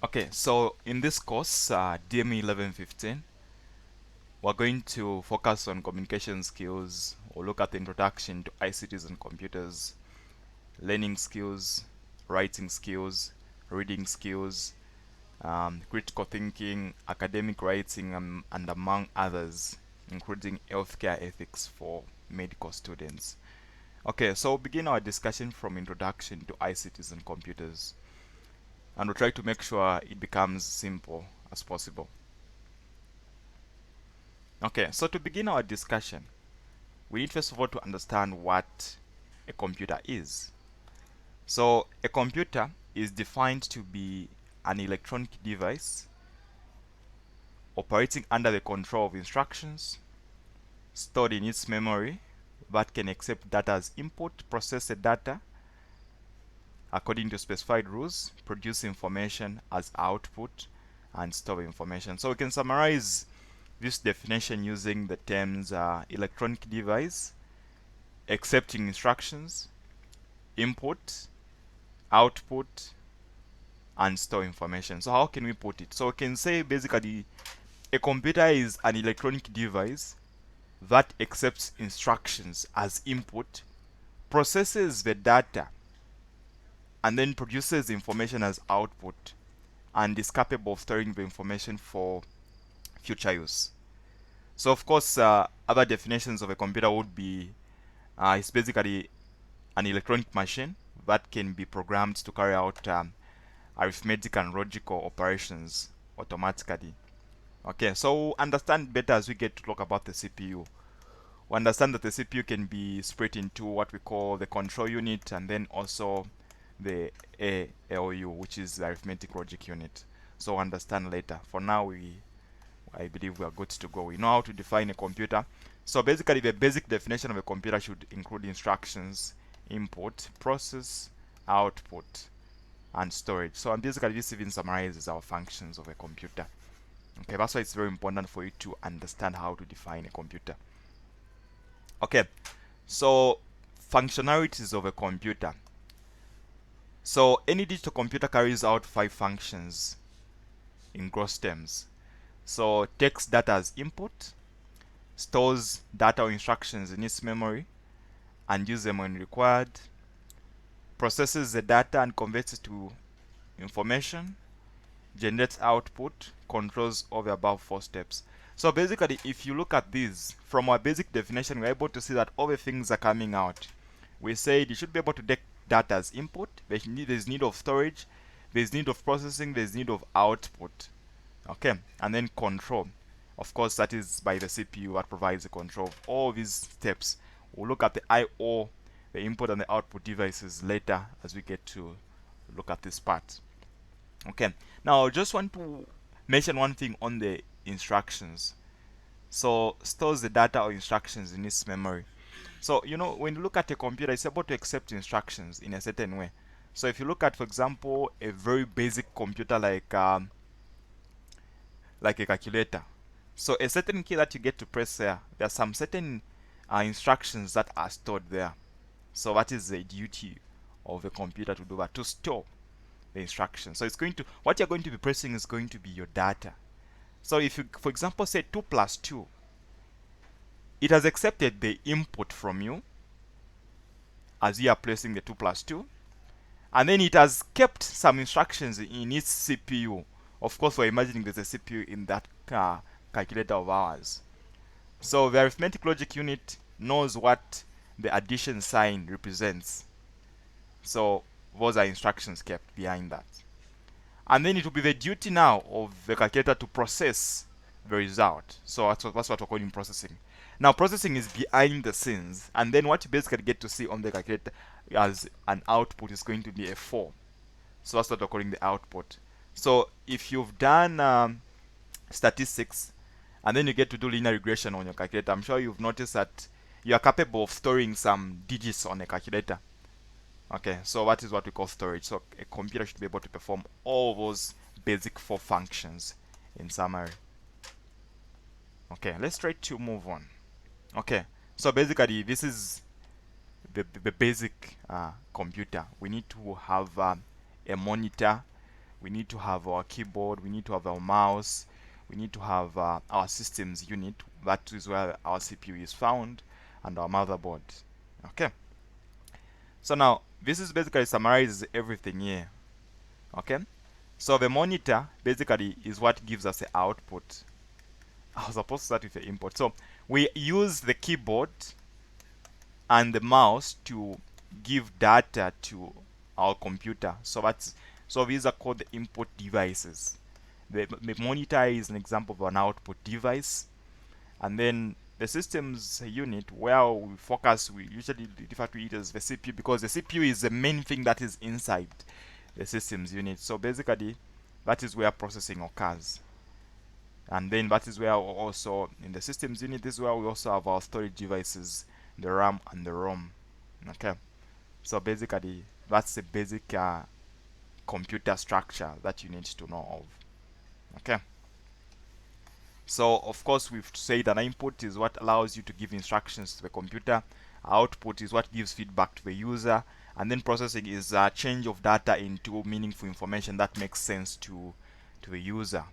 Okay, so in this course, DME 1115, we're going to focus on communication skills. We'll look at the introduction to ICTs and computers, learning skills, writing skills, reading skills, critical thinking, academic writing, and among others, including healthcare ethics for medical students. Okay, so we'll begin our discussion from introduction to ICTs and computers, and we'll try to make sure it becomes simple as possible. Okay, so to begin our discussion, we need first of all to understand what a computer is. So a computer is defined to be an electronic device operating under the control of instructions stored in its memory that can accept data as input, process the data according to specified rules, produce information as output, and store information. So we can summarize this definition using the terms electronic device, accepting instructions, input, output, and store information. So how can we put it? So we can say basically a computer is an electronic device that accepts instructions as input, processes the data, and then produces information as output, and is capable of storing the information for future use. So of course, other definitions of a computer would be it's basically an electronic machine that can be programmed to carry out arithmetic and logical operations automatically. Okay, so we'll understand better as we get to talk about the CPU. We understand that the CPU can be split into what we call the control unit and then also the ALU, which is the arithmetic logic unit. So we'll understand later. For now, I believe we are good to go. We know how to define a computer. So basically, the basic definition of a computer should include instructions, input, process, output, and storage. So basically, this even summarizes our functions of a computer. Okay, that's why it's very important for you to understand how to define a computer. Okay, so functionalities of a computer. So any digital computer carries out 5 functions in gross terms. So takes data as input, stores data or instructions in its memory and uses them when required, processes the data and converts it to information, generates output, controls all the above 4 steps. So basically, if you look at these, from our basic definition, we're able to see that all the things are coming out. We said you should be able to take data as input, there's need of storage, there's need of processing, there's need of output. Okay, and then control. Of course, that is by the CPU that provides the control of all these steps. We'll look at the I/O, the input and the output devices later as we get to look at this part. Okay, now I just want to mention one thing on the instructions. So stores the data or instructions in its memory. So when you look at a computer, it's able to accept instructions in a certain way. So if you look at, for example, a very basic computer like a calculator, so a certain key that you get to press there are some certain instructions that are stored there. So that is the duty of a computer to do that, to store the instructions. So it's going to, what you're going to be pressing is going to be your data. So if you, for example, say 2 plus 2, it has accepted the input from you as you are pressing the 2 plus 2, and then it has kept some instructions in its CPU. Of course, we're imagining there's a CPU in that calculator of ours. So the arithmetic logic unit knows what the addition sign represents. So those are instructions kept behind that. And then it will be the duty now of the calculator to process the result. So that's what we're calling processing. Now processing is behind the scenes, and then what you basically get to see on the calculator as an output is going to be a 4. So that's what we're calling the output. So if you've done statistics and then you get to do linear regression on your calculator, I'm sure you've noticed that you are capable of storing some digits on a calculator. Okay, so that is what we call storage. So a computer should be able to perform all those basic 4 functions in summary. Okay, let's try to move on. Okay, so basically this is the basic computer. We need to have a monitor, we need to have our keyboard, we need to have our mouse, we need to have our systems unit. That is where our CPU is found, and our motherboard. Okay, so now this is basically summarizes everything here. Okay, so the monitor basically is what gives us the output. I was supposed to start with the input. So we use the keyboard and the mouse to give data to our computer. So these are called the input devices. The monitor is an example of an output device, and then the systems unit, where we focus, we usually refer to it as the CPU, because the CPU is the main thing that is inside the systems unit. So basically that is where processing occurs, and then that is where also in the systems unit, this is where we also have our storage devices, the RAM and the ROM. Okay, so basically that's the basic computer structure that you need to know of. Okay, so of course we've said an input is what allows you to give instructions to the computer, output is what gives feedback to the user, and then processing is a change of data into meaningful information that makes sense to the user.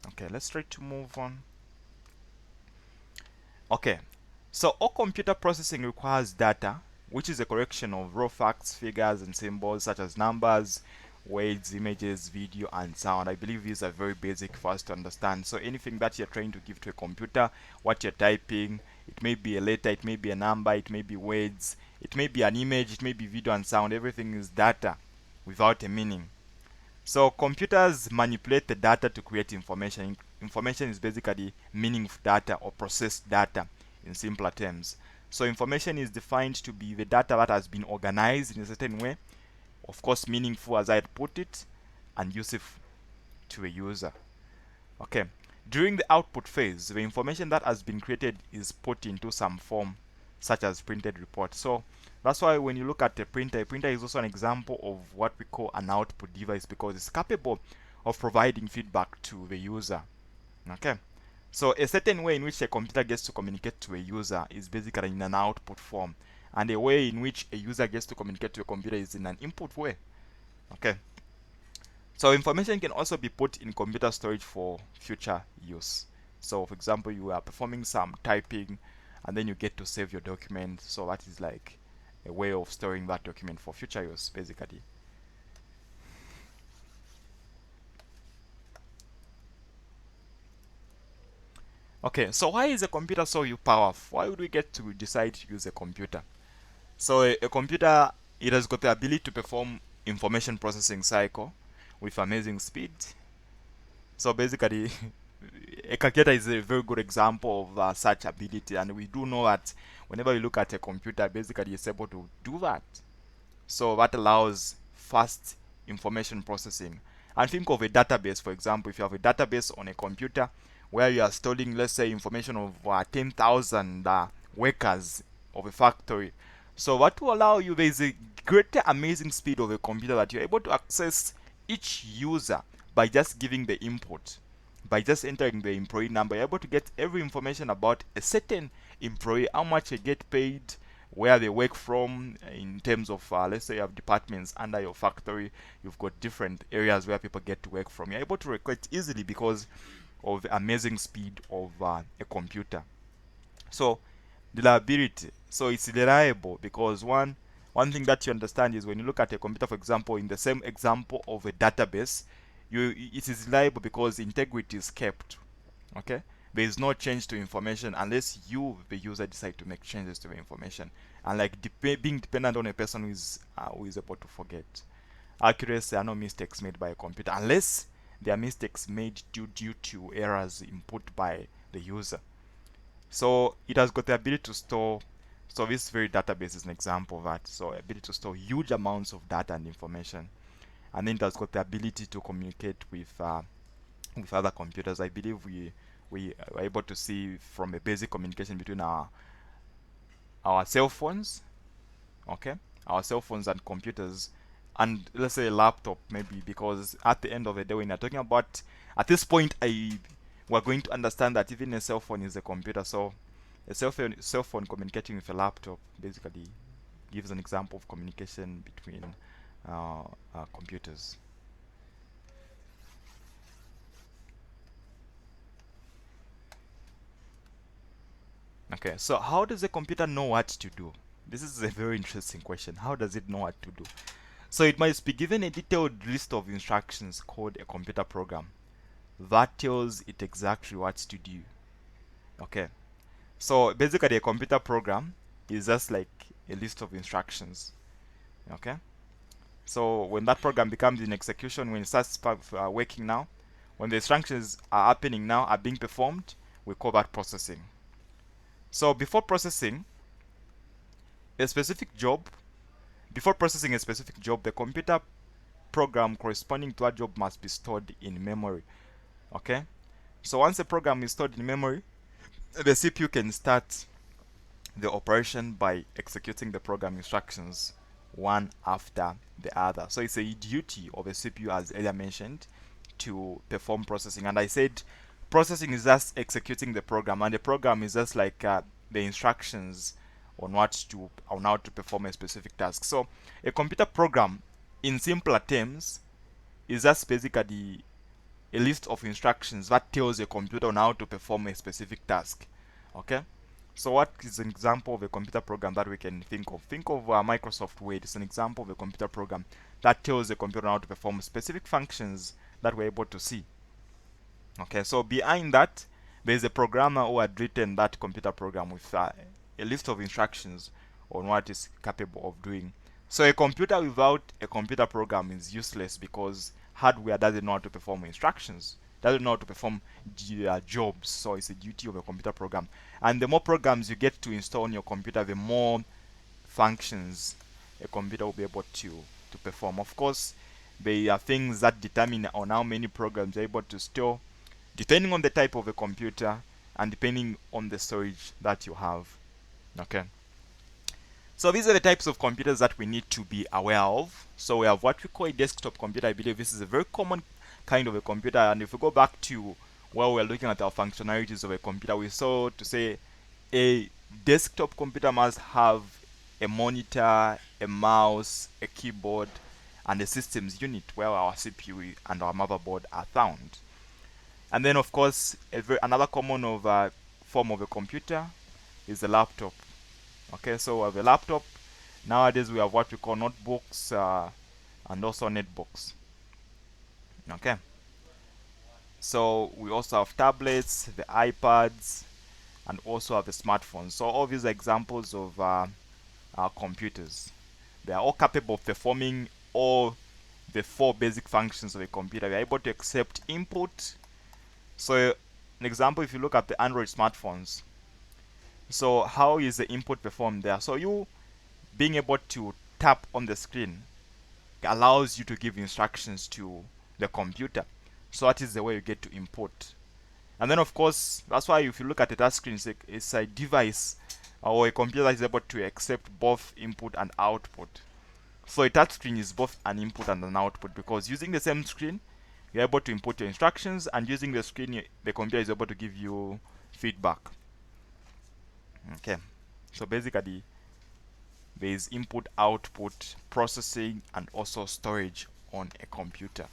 Okay, let's try to move on. Okay, so all computer processing requires data, which is a collection of raw facts, figures, and symbols such as numbers, words, images, video, and sound. I believe these are very basic for us to understand. So anything that you're trying to give to a computer, what you're typing, it may be a letter, it may be a number, it may be words, it may be an image, it may be video and sound. Everything is data without a meaning. So computers manipulate the data to create information. Information is basically meaningful data or processed data in simpler terms. So information is defined to be the data that has been organized in a certain way, of course meaningful as I put it, and useful to a user. Okay. During the output phase, the information that has been created is put into some form, such as printed report. So that's why when you look at a printer is also an example of what we call an output device, because it's capable of providing feedback to the user. Okay. So a certain way in which a computer gets to communicate to a user is basically in an output form, and a way in which a user gets to communicate to a computer is in an input way. Okay. So information can also be put in computer storage for future use. So for example, you are performing some typing and then you get to save your document. So that is like a way of storing that document for future use, basically. Okay, so why is a computer so powerful? Why would we get to decide to use a computer? So a computer, it has got the ability to perform information processing cycle with amazing speed. So basically, a calculator is a very good example of such ability, and we do know that whenever you look at a computer, basically it's able to do that. So that allows fast information processing. And think of a database, for example. If you have a database on a computer where you are storing, let's say, information of 10,000 workers of a factory, so what will allow you, there is a greater amazing speed of a computer that you're able to access each user by just giving the input. By just entering the employee number, you're able to get every information about a certain employee, how much they get paid, where they work from, in terms of let's say you have departments under your factory, you've got different areas where people get to work from. You're able to record easily because of the amazing speed of a computer. So reliability, so it's reliable because one thing that you understand is when you look at a computer, for example, in the same example of a database, it is reliable because integrity is kept. Okay, there is no change to information unless you, the user, decide to make changes to the information. And like being dependent on a person who is able to forget. Accuracy, there are no mistakes made by a computer unless there are mistakes made due to errors input by the user. So it has got the ability to store. So this very database is an example of that. So ability to store huge amounts of data and information, and then it has got the ability to communicate with other computers. I believe we are able to see from a basic communication between our cell phones, okay, our cell phones and computers, and let's say a laptop maybe, because at the end of the day when you're talking about, at this point, we're going to understand that even a cell phone is a computer. So a cell phone communicating with a laptop, basically gives an example of communication between computers. Okay, so how does a computer know what to do? This is a very interesting question. How does it know what to do? So it must be given a detailed list of instructions called a computer program that tells it exactly what to do. Okay, so basically a computer program is just like a list of instructions. Okay, so when that program becomes in execution, when it starts working now, when the instructions are happening now, are being performed, we call that processing. So a specific job, before processing a specific job, the computer program corresponding to that job must be stored in memory. Okay, so once a program is stored in memory, the CPU can start the operation by executing the program instructions one after the other. So it's a duty of a CPU, as earlier mentioned, to perform processing. And I said processing is just executing the program, and the program is just like the instructions on how to perform a specific task. So a computer program, in simpler terms, is just basically a list of instructions that tells a computer on how to perform a specific task. Okay, so what is an example of a computer program that we can think of? Think of Microsoft Word. It's an example of a computer program that tells the computer how to perform specific functions that we're able to see. Okay, so behind that, there's a programmer who had written that computer program with a list of instructions on what it's capable of doing. So a computer without a computer program is useless, because hardware doesn't know how to perform instructions, doesn't know how to perform jobs. So it's a duty of a computer program. And the more programs you get to install on your computer, the more functions a computer will be able to perform. Of course, there are things that determine on how many programs you're able to store, depending on the type of a computer and depending on the storage that you have. Okay, so these are the types of computers that we need to be aware of. So we have what we call a desktop computer. I believe this is a very common kind of a computer, and if we go back to where we're looking at our functionalities of a computer, we saw to say a desktop computer must have a monitor, a mouse, a keyboard, and a systems unit where our CPU and our motherboard are found. And then, of course, another common form of a computer is a laptop. Okay, so we have a laptop. Nowadays, we have what we call notebooks and also netbooks. Okay, so we also have tablets, the iPads, and also have the smartphones. So all these are examples of our computers. They are all capable of performing all the four basic functions of a computer. We are able to accept input. So an example, if you look at the Android smartphones, so how is the input performed there? So you being able to tap on the screen allows you to give instructions to the computer. So that is the way you get to input. And then, of course, that's why if you look at a touch screen, it's a device or a computer that is able to accept both input and output. So a touch screen is both an input and an output, because using the same screen, you're able to input your instructions, and using the screen, the computer is able to give you feedback. Okay, so basically, there is input, output, processing, and also storage on a computer.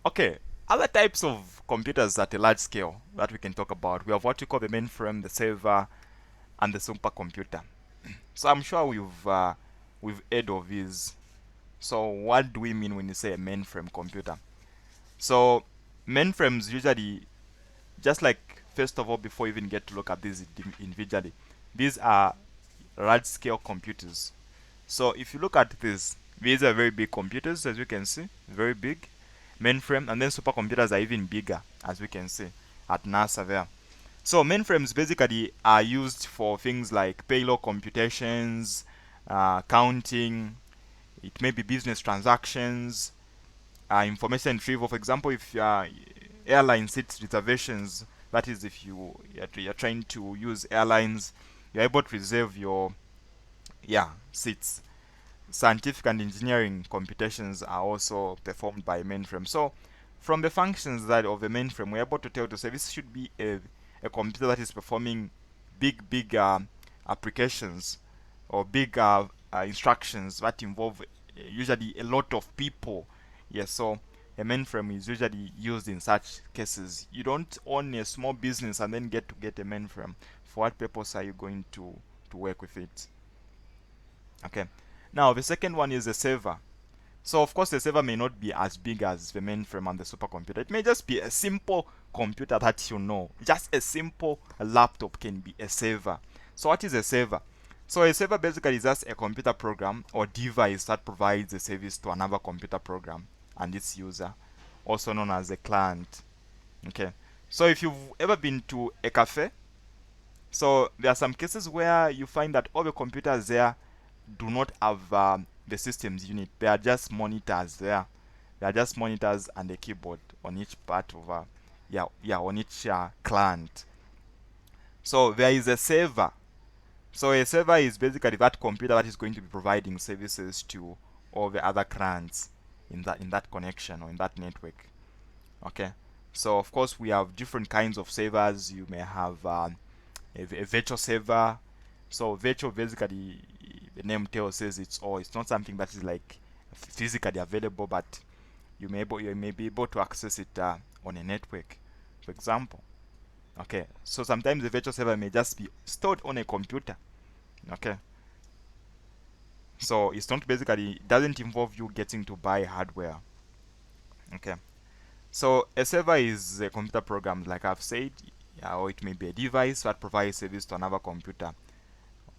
Okay, other types of computers at a large scale that we can talk about. We have what we call the mainframe, the server, and the supercomputer. So I'm sure we've heard of these. So what do we mean when you say a mainframe computer? So mainframes usually, just like, first of all, before you even get to look at these individually, these are large scale computers. So if you look at this, these are very big computers, as you can see, very big mainframe, and then supercomputers are even bigger, as we can see at NASA there. So mainframes basically are used for things like payload computations, counting. It may be business transactions, information retrieval. For example, if airline seat reservations, that is, if you're trying to use airlines, you're able to reserve your seats. Scientific and engineering computations are also performed by mainframe. So from the functions that of the mainframe, we're able to tell to say this should be a a computer that is performing big applications or big instructions that involve usually a lot of people. Yes, so a mainframe is usually used in such cases. You don't own a small business and then get a mainframe. For what purpose are you going to work with it? Okay. Now the second one is a server. So of course the server may not be as big as the mainframe and the supercomputer. It may just be a simple computer that you know. Just a simple laptop can be a server. So what is a server? So a server basically is just a computer program or device that provides a service to another computer program and its user, also known as a client. Okay. So if you've ever been to a cafe, so there are some cases where you find that all the computers there do not have the systems unit. They are just monitors there. They are just monitors and a keyboard on each part of on each client. So there is a server. So a server is basically that computer that is going to be providing services to all the other clients in that connection or in that network. Okay. So of course we have different kinds of servers. You may have a virtual server. So virtual basically, the name tells says it's not something that is like physically available, but you may be able to access it on a network, for example. Okay, so sometimes the virtual server may just be stored on a computer. Okay, so it's not basically, it doesn't involve you getting to buy hardware. Okay, so a server is a computer program, like I've said, or it may be a device that provides service to another computer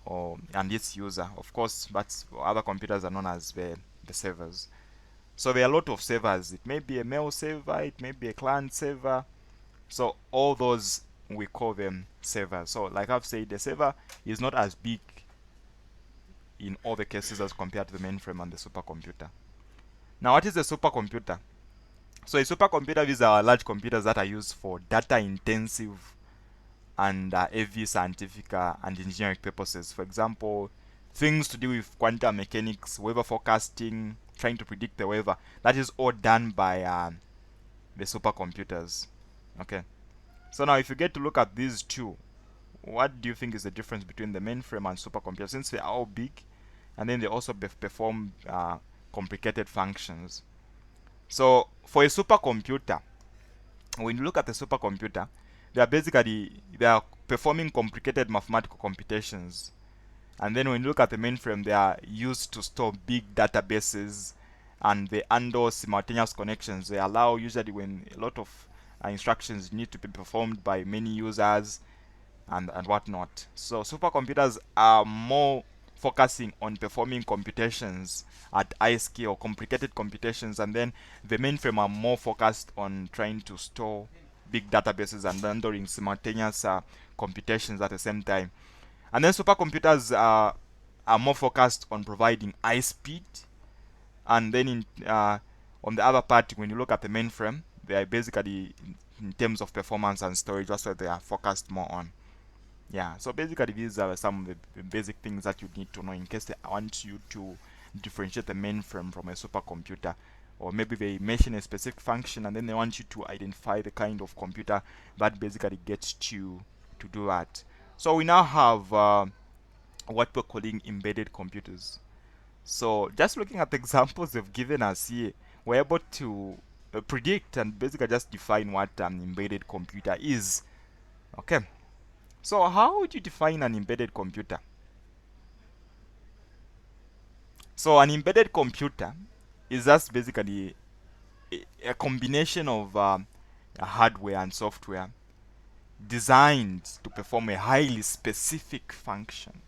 or and its user, of course, but other computers are known as the servers. So there are a lot of servers. It may be a mail server, it may be a client server. So all those we call them servers. So like I've said, the server is not as big in all the cases as compared to the mainframe and the supercomputer. Now what is a supercomputer? So a supercomputer, these are large computers that are used for data intensive and heavy scientific and engineering purposes. For example, things to do with quantum mechanics, weather forecasting, trying to predict the weather. That is all done by the supercomputers. Okay. So now if you get to look at these two, what do you think is the difference between the mainframe and supercomputer? Since they are all big, and then they also perform complicated functions. So for a supercomputer, when you look at a supercomputer, they are performing complicated mathematical computations. And then when you look at the mainframe, they are used to store big databases and they handle simultaneous connections. They allow, usually when a lot of instructions need to be performed by many users and whatnot. So supercomputers are more focusing on performing computations at high scale, complicated computations, and then the mainframe are more focused on trying to store big databases and handling simultaneous computations at the same time. And then supercomputers are more focused on providing high speed, and then on the other part, when you look at the mainframe, they are basically in terms of performance and storage, that's what they are focused more on. Yeah, so basically these are some of the basic things that you need to know in case they want you to differentiate the mainframe from a supercomputer, or maybe they mention a specific function and then they want you to identify the kind of computer that basically gets you to do that. So we now have what we're calling embedded computers. So just looking at the examples they've given us here, we're able to predict and basically just define what an embedded computer is. Okay, so how would you define an embedded computer? So an embedded computer is just basically a combination of hardware and software designed to perform a highly specific function.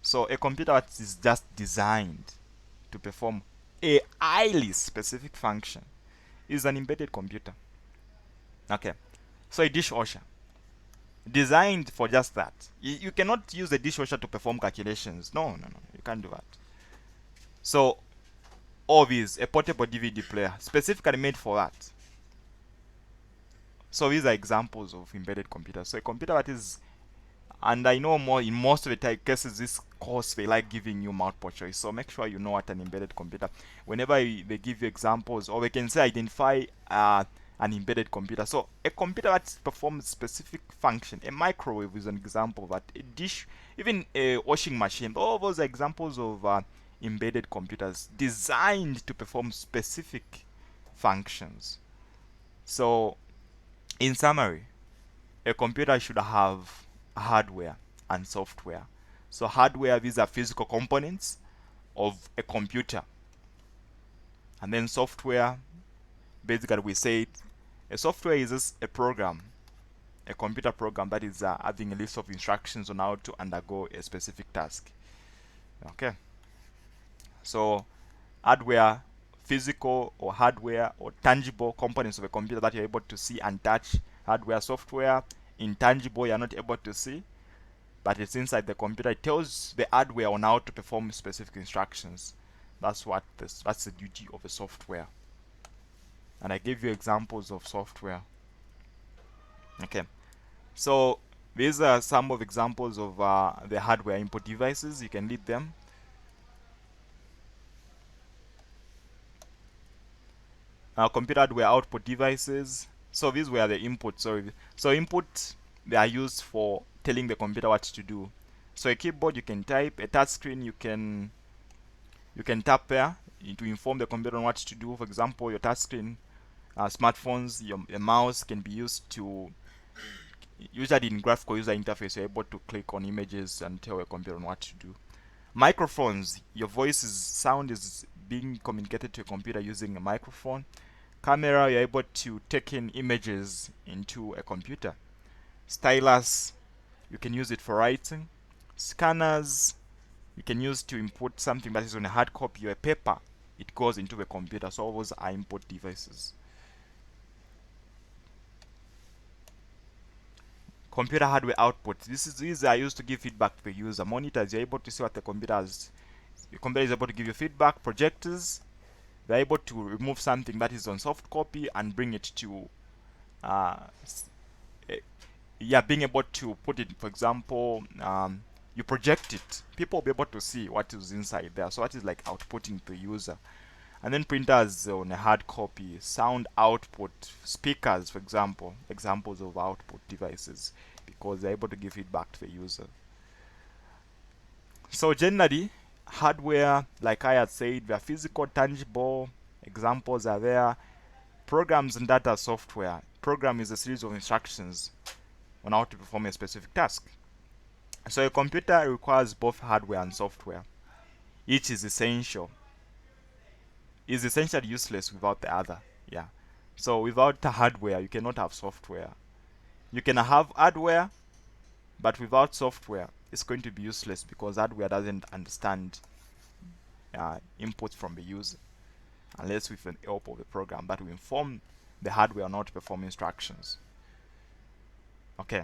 So a computer that is just designed to perform a highly specific function is an embedded computer. Okay, so a dishwasher designed for just that. You cannot use a dishwasher to perform calculations. No, no, no, you can't do that. So all these, a portable DVD player specifically made for that. So these are examples of embedded computers. So a computer that is, and I know more in most of the time cases this course they like giving you multiple choice, so make sure you know what an embedded computer. Whenever they give you examples, or they can say identify an embedded computer. So a computer that performs specific function, a microwave is an example of that, a dish, even a washing machine, all those are examples of embedded computers designed to perform specific functions. So in summary, a computer should have hardware and software. So hardware, these are physical components of a computer, and then software, basically we say a software is just a program, a computer program that is having a list of instructions on how to undergo a specific task. Okay, so hardware, physical or hardware or tangible components of a computer that you're able to see and touch. Hardware, software, intangible, you're not able to see, but it's inside the computer. It tells the hardware on how to perform specific instructions. That's the duty of a software. And I gave you examples of software. Okay, so these are some of examples of the hardware input devices. You can read them. Computer hardware output devices. So these were the inputs. So input, they are used for telling the computer what to do. So a keyboard, you can type. A touch screen, you can tap there to inform the computer on what to do. For example, your touch screen, smartphones, your mouse can be used to, usually in graphical user interface, you're able to click on images and tell your computer on what to do. Microphones, your sound is being communicated to a computer using a microphone. Camera, you're able to take in images into a computer. Stylus, you can use it for writing. Scanners, you can use to input something that is on a hard copy or a paper. It goes into the computer. So all those are input devices. Computer hardware output. These are used to give feedback to the user. Monitors, you're able to see what the computer has. The computer is able to give you feedback. Projectors, they're able to remove something that is on soft copy and bring it to being able to put it, for example, you project it, people will be able to see what is inside there. So that is like outputting to the user. And then printers on a hard copy, sound output, speakers, for example, examples of output devices, because they're able to give feedback to the user. So generally, hardware, like I had said, they're physical, tangible. Examples are there. Programs and data software. Program is a series of instructions on how to perform a specific task. So a computer requires both hardware and software. Each is essential. Is essentially useless without the other. Yeah. So without the hardware, you cannot have software. You can have hardware, but without software, it's going to be useless because hardware doesn't understand input from the user, unless with the help of the program that will inform the hardware on how to perform instructions. Okay.